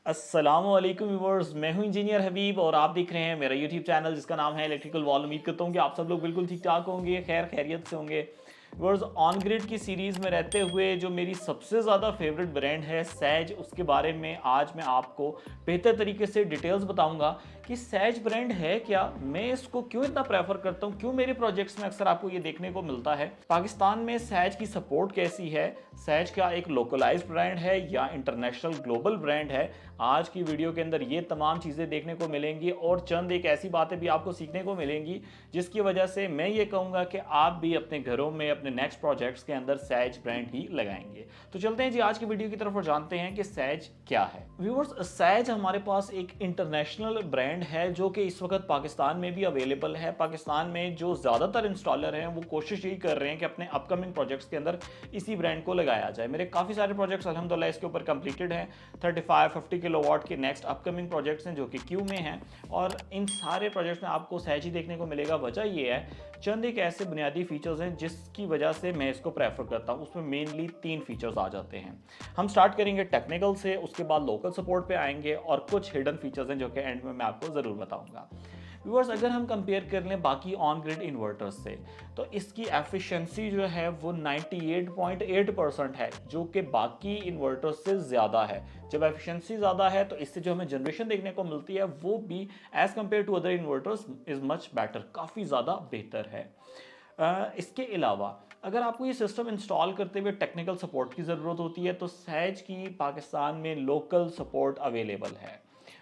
अस्सलामुअलैकुम व्यूअर्स, मैं हूं इंजीनियर हबीब और आप देख रहे हैं मेरा यूट्यूब चैनल जिसका नाम है इलेक्ट्रिकल वॉल। उम्मीद करता हूं कि आप सब लोग बिल्कुल ठीक ठाक होंगे, खैर खैरियत से होंगे। व्यूअर्स, ऑन ग्रिड की सीरीज़ में रहते हुए जो मेरी सबसे ज़्यादा फेवरेट ब्रांड है सैज, उसके बारे में आज मैं आपको बेहतर तरीके से डिटेल्स बताऊंगा कि सैज ब्रांड है क्या, मैं इसको क्यों इतना प्रेफर करता हूं, क्यों मेरे प्रोजेक्ट्स में अक्सर आपको ये देखने को मिलता है। पाकिस्तान में सैज की सपोर्ट कैसी है, सैज क्या एक लोकलाइज्ड ब्रांड है या इंटरनेशनल ग्लोबल ब्रांड है। आज की वीडियो के अंदर ये तमाम चीज़ें देखने को मिलेंगी और चंद एक ऐसी बातें भी आपको सीखने को मिलेंगी जिसकी वजह से मैं ये कहूँगा कि आप भी अपने घरों में अपने नेक्स्ट प्रोजेक्ट्स के अंदर सैज ब्रांड ही लगाएंगे। तो चलते हैं जी आज की वीडियो की तरफ और जानते हैं कि सैज क्या है। व्यूअर्स, सैज हमारे पास एक इंटरनेशनल ब्रांड है जो कि इस वक्त पाकिस्तान में भी अवेलेबल है। पाकिस्तान में जो ज़्यादातर इंस्टॉलर हैं वो कोशिश यही कर रहे हैं कि अपने अपकमिंग प्रोजेक्ट्स के अंदर इसी ब्रांड को लगाया जाए। मेरे काफ़ी सारे प्रोजेक्ट्स अल्हम्दुलिल्लाह इसके ऊपर कंप्लीटेड हैं। 35-50 किलोवाट के नेक्स्ट अपकमिंग प्रोजेक्ट्स हैं जो कि क्यू में हैं और इन सारे प्रोजेक्ट्स में आपको सैज ही देखने को मिलेगा। वजह ये है, चंद एक ऐसे बुनियादी फीचर्स हैं जिसकी वजह से मैं इसको प्रेफर करता हूँ। उसमें मेनली 3 फीचर्स आ जाते हैं। हम स्टार्ट करेंगे टेक्निकल से, उसके बाद लोकल सपोर्ट पे आएंगे और कुछ हिडन फीचर्स हैं जो कि एंड में मैं आपको ज़रूर बताऊंगा। व्यूअर्स, अगर हम कंपेयर कर लें बाकी ऑन ग्रिड इन्वर्टर्स से तो इसकी एफिशिएंसी जो है वो 98.8% है, जो कि बाकी इन्वर्टर्स से ज़्यादा है। जब एफिशिएंसी ज़्यादा है तो इससे जो हमें जनरेशन देखने को मिलती है वो भी as compare to other inverters is much better, काफ़ी ज़्यादा बेहतर है। इसके अलावा अगर आपको ये सिस्टम इंस्टॉल करते हुए टेक्निकल सपोर्ट की ज़रूरत होती है तो सैज की पाकिस्तान में लोकल सपोर्ट अवेलेबल है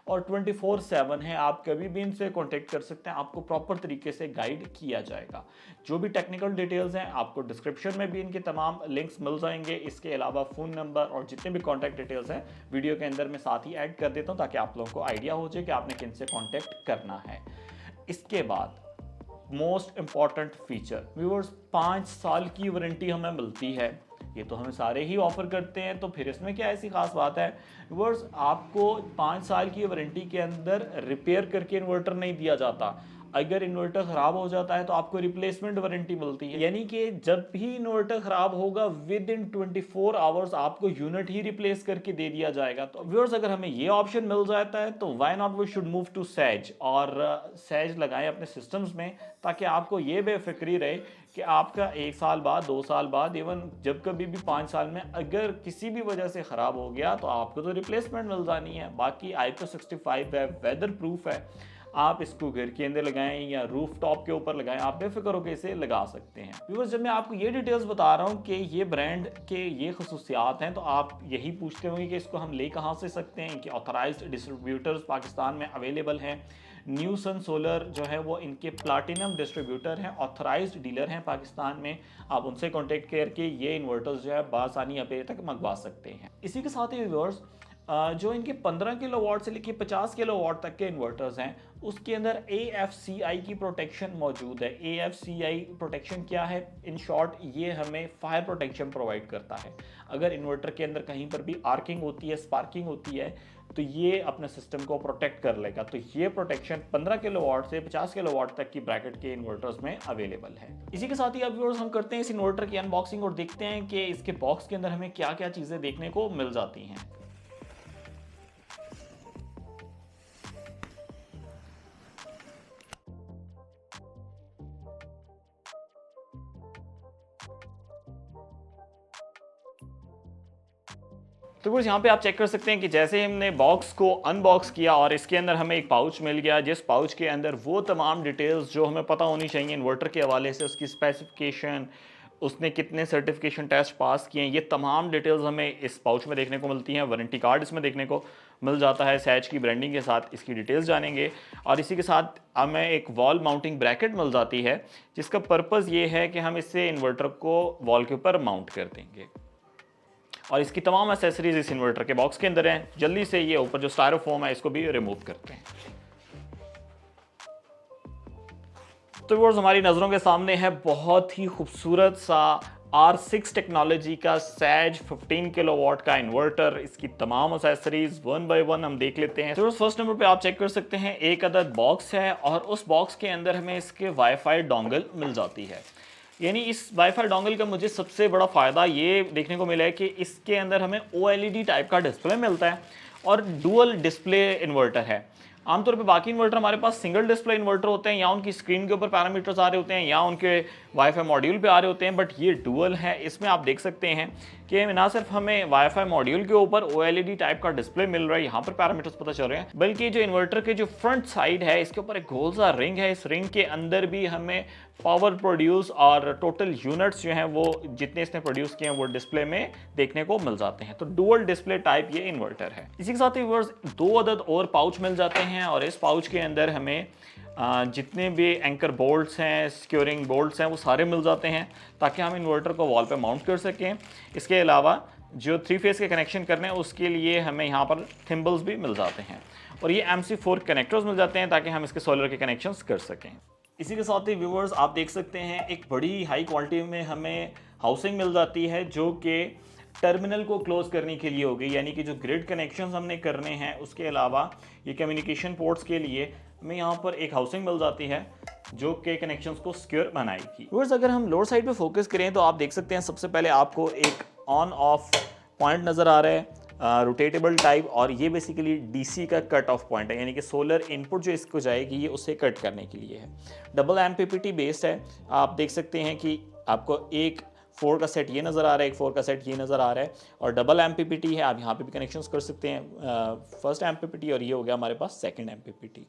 और 24/7 है। आप कभी भी इनसे कांटेक्ट कर सकते हैं, आपको प्रॉपर तरीके से गाइड किया जाएगा। जो भी टेक्निकल डिटेल्स हैं आपको डिस्क्रिप्शन में भी इनके तमाम लिंक्स मिल जाएंगे। इसके अलावा फ़ोन नंबर और जितने भी कॉन्टैक्ट डिटेल्स हैं वीडियो के अंदर मैं साथ ही ऐड कर देता हूँ ताकि आप लोगों को आइडिया हो जाए कि आपने किन से कॉन्टैक्ट करना है। इसके बाद मोस्ट इंपॉर्टेंट फीचर व्यूअर्स, 5 साल की वारंटी हमें मिलती है। ये तो हमें सारे ही ऑफर करते हैं, तो फिर इसमें क्या ऐसी खास बात है। व्यूअर्स, आपको 5 साल की वारंटी के अंदर रिपेयर करके इन्वर्टर नहीं दिया जाता। अगर इन्वर्टर ख़राब हो जाता है तो आपको रिप्लेसमेंट वारंटी मिलती है, यानी कि जब भी इन्वर्टर ख़राब होगा विद इन 24 आवर्स आपको यूनिट ही रिप्लेस करके दे दिया जाएगा। तो व्यूअर्स, अगर हमें ये ऑप्शन मिल जाता है तो why not we should move to सैज और सैज लगाएं अपने सिस्टम्स में, ताकि आपको ये बेफिक्री रहे कि आपका 1 साल बाद, 2 साल बाद, इवन जब कभी भी 5 साल में अगर किसी भी वजह से ख़राब हो गया तो आपको तो रिप्लेसमेंट मिल जानी है। बाकी IP65 है, वेदर प्रूफ है, आप इसको घर के अंदर लगाएं या रूफ टॉप के ऊपर लगाएं, आप बेफिक्र होकर इसे लगा सकते हैं। व्यूअर्स, जब मैं आपको ये डिटेल्स बता रहा हूँ कि ये ब्रांड के ये खसूसियात हैं तो आप यही पूछते होंगे कि इसको हम ले कहाँ से सकते हैं। इनके ऑथराइज्ड डिस्ट्रीब्यूटर्स पाकिस्तान में अवेलेबल हैं। न्यू सन सोलर जो है वो इनके प्लाटिनम डिस्ट्रीब्यूटर हैं, ऑथराइज्ड डीलर हैं पाकिस्तान में। आप उनसे कॉन्टेक्ट करके ये इन्वर्टर्स जो है बासानी आप तक मंगवा सकते हैं। इसी के साथ ही व्यूअर्स, जो इनके 15 किलोवाट से लेकर 50 किलोवाट तक के इन्वर्टर्स हैं उसके अंदर AFCI की प्रोटेक्शन मौजूद है। AFCI प्रोटेक्शन क्या है? इन शॉर्ट ये हमें फायर प्रोटेक्शन प्रोवाइड करता है। अगर इन्वर्टर के अंदर कहीं पर भी आर्किंग होती है, स्पार्किंग होती है, तो ये अपने सिस्टम को प्रोटेक्ट कर लेगा। तो ये प्रोटेक्शन 15 किलोवाट से 50 किलोवाट तक की ब्रैकेट के इन्वर्टर्स में अवेलेबल है। इसी के साथ ही अब व्यूअर्स हम करते हैं इस इन्वर्टर की अनबॉक्सिंग और देखते हैं कि इसके बॉक्स के अंदर हमें क्या क्या चीज़ें देखने को मिल जाती हैं। तो कुछ यहाँ पे आप चेक कर सकते हैं कि जैसे हमने बॉक्स को अनबॉक्स किया और इसके अंदर हमें एक पाउच मिल गया, जिस पाउच के अंदर वो तमाम डिटेल्स जो हमें पता होनी चाहिए इन्वर्टर के हवाले से, उसकी स्पेसिफिकेशन, उसने कितने सर्टिफिकेशन टेस्ट पास किए हैं, ये तमाम डिटेल्स हमें इस पाउच में देखने को मिलती हैं। वारंटी कार्ड इसमें देखने को मिल जाता है सैज की ब्रांडिंग के साथ, इसकी डिटेल्स जानेंगे। और इसी के साथ हमें एक वॉल माउंटिंग ब्रैकेट मिल जाती है जिसका पर्पज़ ये है कि हम इससे इन्वर्टर को वॉल के ऊपर माउंट कर देंगे और इसकी तमाम एसेसरीज इस इन्वर्टर के बॉक्स के अंदर हैं। जल्दी से ये ऊपर जो स्टायरोफोम है इसको भी रिमूव करते हैं। तो व्यूअर्स, हमारी नज़रों के सामने है बहुत ही खूबसूरत सा R6 टेक्नोलॉजी का सैज 15 किलोवाट का इन्वर्टर। इसकी तमाम एसेसरीज वन बाय वन हम देख लेते हैं। तो फर्स्ट नंबर पे आप चेक कर सकते हैं एक अदद बॉक्स है और उस बॉक्स के अंदर हमें इसके वाईफाई डोंगल मिल जाती है। यानी इस वाईफाई डोंगल का मुझे सबसे बड़ा फ़ायदा ये देखने को मिला है कि इसके अंदर हमें OLED टाइप का डिस्प्ले मिलता है और डुअल डिस्प्ले इन्वर्टर है। आमतौर पे बाकी इन्वर्टर हमारे पास सिंगल डिस्प्ले इन्वर्टर होते हैं, या उनकी स्क्रीन के ऊपर पैरामीटर्स आ रहे होते हैं, या उनके वाईफाई मॉड्यूल पे आ रहे होते हैं, बट ये डुअल है। इसमें आप देख सकते हैं कि ना सिर्फ हमें वाईफाई मॉड्यूल के ऊपर OLED टाइप का डिस्प्ले मिल रहा है, यहाँ पर पैरामीटर्स पता चल रहे हैं, बल्कि जो इन्वर्टर के जो फ्रंट साइड है इसके ऊपर एक गोल सा रिंग है। इस रिंग के अंदर भी हमें पावर प्रोड्यूस और टोटल यूनिट्स जो हैं वो जितने इसने प्रोड्यूस किए हैं वो डिस्प्ले में देखने को मिल जाते हैं। तो डुअल डिस्प्ले टाइप ये इन्वर्टर है। इसी के साथ ही व्यूअर्स 2 अदद और पाउच मिल जाते हैं, और इस पाउच के अंदर हमें जितने भी एंकर बोल्ट्स हैं, सिक्योरिंग बोल्ट्स हैं, वो सारे मिल जाते हैं ताकि हम इन्वर्टर को वॉल पे माउंट कर सकें। इसके अलावा जो 3 फेस के कनेक्शन करने हैं उसके लिए हमें यहाँ पर थिम्बल्स भी मिल जाते हैं, और ये MC4 कनेक्टर्स मिल जाते हैं ताकि हम इसके सोलर के कनेक्शंस कर सकें। इसी के साथ ही व्यूअर्स आप देख सकते हैं एक बड़ी हाई क्वालिटी में हमें हाउसिंग मिल जाती है जो कि टर्मिनल को क्लोज करने के लिए होगी, यानी कि जो ग्रिड कनेक्शंस हमने करने हैं उसके अलावा ये कम्युनिकेशन पोर्ट्स के लिए हमें यहाँ पर एक हाउसिंग मिल जाती है जो कि कनेक्शंस को सिक्योर बनाएगी। व्यूअर्स अगर हम लोअर साइड पे फोकस करें तो आप देख सकते हैं सबसे पहले आपको एक ऑन ऑफ पॉइंट नज़र आ रहा है, रोटेटेबल टाइप, और ये बेसिकली DC का कट ऑफ पॉइंट है, यानी कि सोलर इनपुट जो इसको जाएगी ये उसे कट करने के लिए है। डबल MPPT बेस्ड है। आप देख सकते हैं कि आपको एक 4 का सेट ये नज़र आ रहा है, एक 4 का सेट ये नज़र आ रहा है, और डबल MPPT है। आप यहाँ पे भी कनेक्शंस कर सकते हैं, फर्स्ट MPPT और ये हो गया हमारे पास सेकंड MPPT।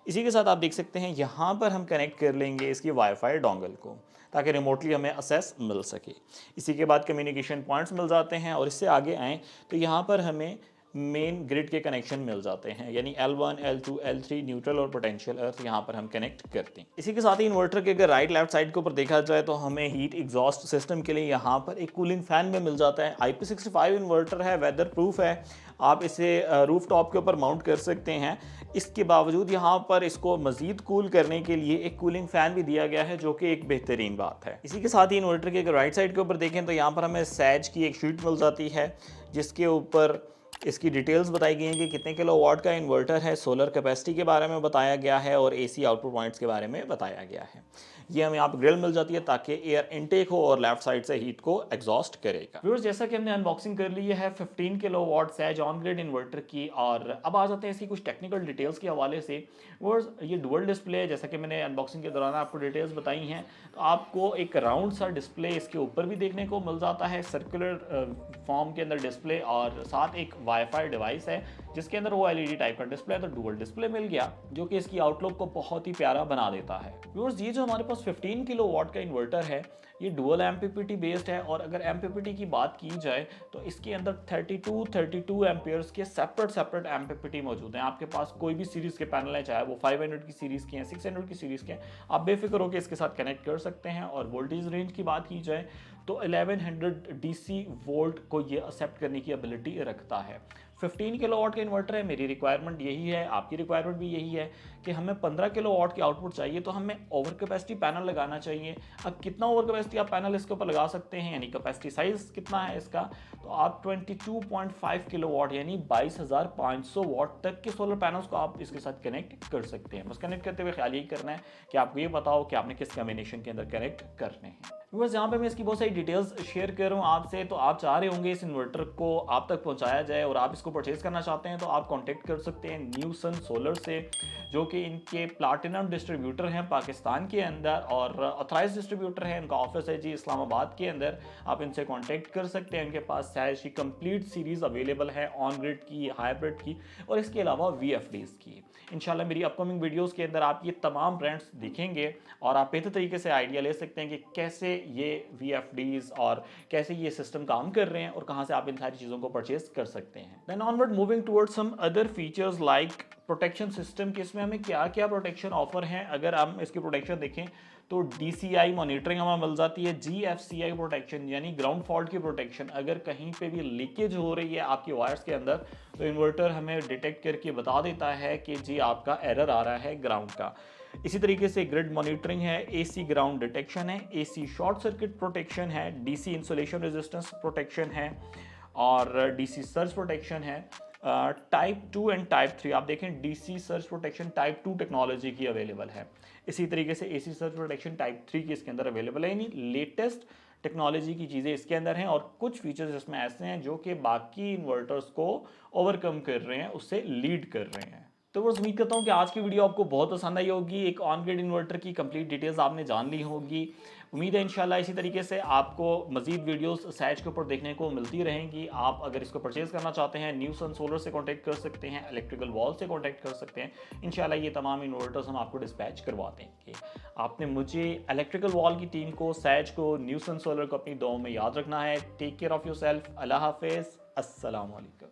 इसी के साथ आप देख सकते हैं यहाँ पर हम कनेक्ट कर लेंगे इसकी वाईफाई डोंगल को ताकि रिमोटली हमें असेस मिल सके। इसी के बाद कम्युनिकेशन पॉइंट्स मिल जाते हैं, और इससे आगे आएँ तो यहाँ पर हमें मेन ग्रिड के कनेक्शन मिल जाते हैं, यानी L1, L2, L3 न्यूट्रल और पोटेंशियल अर्थ यहाँ पर हम कनेक्ट करते हैं। इसी के साथ ही इन्वर्टर के अगर राइट लेफ्ट साइड के ऊपर देखा जाए तो हमें हीट एग्जॉस्ट सिस्टम के लिए यहाँ पर एक कूलिंग फैन में मिल जाता है। IP65 इन्वर्टर है, वेदर प्रूफ है, आप इसे रूफ टॉप के ऊपर माउंट कर सकते हैं। इसके बावजूद यहाँ पर इसको मजीद कूल करने के लिए एक कूलिंग फैन भी दिया गया है जो कि एक बेहतरीन बात है। इसी के साथ ही इन्वर्टर के अगर राइट साइड के ऊपर देखें तो यहाँ पर हमें सैज की एक शीट मिल जाती है जिसके ऊपर इसकी डिटेल्स बताई गई हैं कि कितने किलोवाट का इन्वर्टर है, सोलर कैपेसिटी के बारे में बताया गया है, और AC आउटपुट पॉइंट्स के बारे में बताया गया है। ये हमें यहाँ पर ग्रिल मिल जाती है ताकि एयर इनटेक हो और लेफ्ट साइड से हीट को एग्जॉस्ट करेगा। व्यूअर्स जैसा कि हमने अनबॉक्सिंग कर ली है 15 किलोवाट सैज ऑन ग्रिड इन्वर्टर की, और अब आ जाते हैं इसकी कुछ टेक्निकल डिटेल्स के हवाले से। व्यूअर्स ये डुअल डिस्प्ले है, जैसा कि मैंने अनबॉक्सिंग के दौरान आपको डिटेल्स बताई हैं। तो आपको एक राउंड सा डिस्प्ले इसके ऊपर भी देखने को मिल जाता है, सर्कुलर फॉर्म के अंदर डिस्प्ले, और साथ एक वाईफाई डिवाइस है जिसके अंदर OLED टाइप का डिस्प्ले है। तो डुअल डिस्प्ले मिल गया जो कि इसकी आउटलुक को बहुत ही प्यारा बना देता है। व्यूअर्स ये जो हमारे पास 15 किलोवाट का इन्वर्टर है ये डुअल MPPT बेस्ड है, और अगर MPPT की बात की जाए तो इसके अंदर 32 एम्पियर्स के सेपरेट MPPT मौजूद हैं। आपके पास कोई भी सीरीज़ के पैनल है, चाहे वो 500 की सीरीज़ के हैं, 600 की सीरीज़ के हैं, आप बेफिक्र होकर इसके साथ कनेक्ट कर सकते हैं। और वोल्टेज रेंज की बात की जाए तो 1100 DC वोल्ट को ये एक्सेप्ट करने की एबिलिटी रखता है। 15 किलोवाट का इन्वर्टर है, मेरी रिक्वायरमेंट यही है, आपकी रिक्वायरमेंट भी यही है कि हमें 15 किलोवाट की आउटपुट चाहिए, तो हमें ओवर कैपेसिटी पैनल लगाना चाहिए। अब कितना ओवर कैपेसिटी आप पैनल इसके ऊपर लगा सकते हैं, यानी कैपेसिटी साइज कितना है इसका, तो आप 22.5 किलोवाट यानी 22,500 वाट तक के सोलर पैनल्स को आप इसके साथ कनेक्ट कर सकते हैं। बस कनेक्ट करते हुए ख्याल यही करना है कि आपको ये पता हो कि आपने किस कॉम्बिनेशन के अंदर कनेक्ट करने हैं। बस यहाँ पे मैं इसकी बहुत सारी डिटेल्स शेयर कर रहा हूँ आपसे, तो आप चाह रहे होंगे इस इन्वर्टर को आप तक पहुँचाया जाए और आप इसको परचेज करना चाहते हैं तो आप कांटेक्ट कर सकते हैं न्यू सन सोलर से, जो कि इनके प्लाटिनम डिस्ट्रीब्यूटर हैं पाकिस्तान के अंदर, और ऑथराइज डिस्ट्रीब्यूटर है। इनका ऑफिस है जी इस्लामाबाद के अंदर। आप इनसे कांटेक्ट कर सकते हैं। इनके पास सैज की कंप्लीट सीरीज़ अवेलेबल है, ऑन ग्रिड की, हाइब्रिड की, और इसके अलावा VFDs की। इंशाल्लाह मेरी अपकमिंग वीडियोस के अंदर आप ये तमाम ब्रांड्स दिखेंगे और आप बेहतर तरीके से आइडिया ले सकते हैं कि कैसे ये VFDs और कैसे ये सिस्टम काम कर रहे हैं और कहाँ से आप इन सारी चीज़ों को परचेज कर सकते हैं। Then onward moving towards some other features like protection system के इसमें हमें क्या क्या प्रोटेक्शन ऑफर हैं। अगर हम इसकी प्रोटेक्शन देखें तो DCI मॉनिटरिंग हमें मिल जाती है, GFCI प्रोटेक्शन यानी ग्राउंड फॉल्ट की प्रोटेक्शन। अगर कहीं पे भी लीकेज हो रही है आपकी वायर्स के अंदर तो इन्वर्टर हमें डिटेक्ट करके बता देता है कि जी आपका एरर आ रहा है ग्राउंड का। इसी तरीके से ग्रिड मॉनिटरिंग है, AC ग्राउंड डिटेक्शन है, AC शॉर्ट सर्किट प्रोटेक्शन है, DC इंसुलेशन रेजिस्टेंस प्रोटेक्शन है और DC सर्ज प्रोटेक्शन है। टाइप 2 एंड टाइप 3 आप देखें DC surge protection type 2 technology की अवेलेबल है। इसी तरीके से AC सर्ज प्रोटेक्शन टाइप 3 की इसके अंदर अवेलेबल है, यानी लेटेस्ट टेक्नोलॉजी की चीज़ें इसके अंदर हैं और कुछ फीचर्स इसमें ऐसे हैं जो कि बाकी इन्वर्टर्स को ओवरकम कर रहे हैं, उससे लीड कर रहे हैं। तो बस उम्मीद करता हूँ कि आज की वीडियो आपको बहुत पसंद आई होगी। एक ऑन ग्रिड इन्वर्टर की कंप्लीट डिटेल्स आपने जान ली होगी। उम्मीद है इंशाल्लाह इसी तरीके से आपको मजीद वीडियोस सैज के ऊपर देखने को मिलती रहेंगी। आप अगर इसको परचेज करना चाहते हैं न्यू सन सोलर से कॉन्टैक्ट कर सकते हैं, इलेक्ट्रिकल वॉल से कॉन्टैक्ट कर सकते हैं। इंशाल्लाह ये तमाम इन्वर्टर्स हम आपको डिस्पैच करवा देंगे। आपने मुझे इलेक्ट्रिकल वॉल की टीम को, सैज को, न्यू सन सोलर को अपनी दुआओं में याद रखना है। Take care of your self. अल्लाह हाफिज़। अस्सलाम वालेकुम।